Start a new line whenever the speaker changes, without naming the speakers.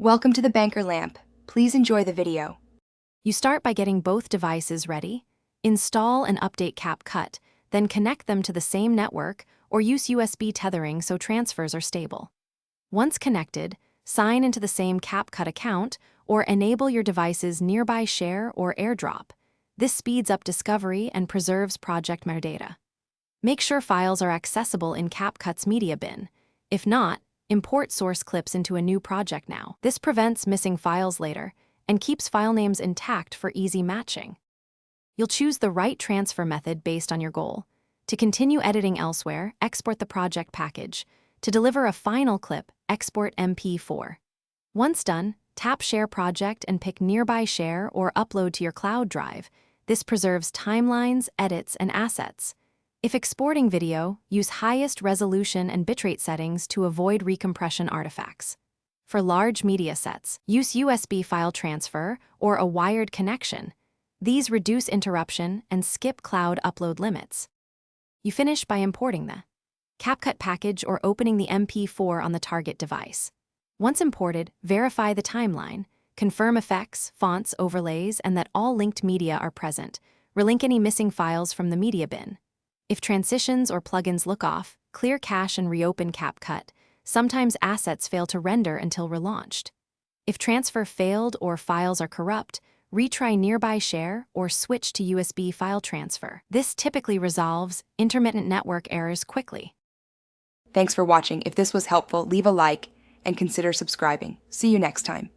Welcome to the Banker Lamp. Please enjoy the video.
You start by getting both devices ready, install and update Capcut, then connect them to the same network or use USB tethering so transfers are stable. Once connected, sign into the same Capcut account or enable your device's nearby share or AirDrop. This speeds up discovery and preserves project metadata. Make sure files are accessible in Capcut's media bin. If not, import source clips into a new project now. This prevents missing files later and keeps file names intact for easy matching. You'll choose the right transfer method based on your goal. To continue editing elsewhere, export the project package. To deliver a final clip, export MP4. Once done, tap Share Project and pick Nearby Share or Upload to your cloud drive. This preserves timelines, edits, and assets. If exporting video, use highest resolution and bitrate settings to avoid recompression artifacts. For large media sets, use USB file transfer or a wired connection. These reduce interruption and skip cloud upload limits. You finish by importing the Capcut package or opening the MP4 on the target device. Once imported, verify the timeline, confirm effects, fonts, overlays, and that all linked media are present. Relink any missing files from the media bin. If transitions or plugins look off, clear cache and reopen Capcut. Sometimes assets fail to render until relaunched. If transfer failed or files are corrupt, retry Nearby Share or switch to USB file transfer. This typically resolves intermittent network errors quickly.
Thanks for watching. If this was helpful, leave a like and consider subscribing. See you next time.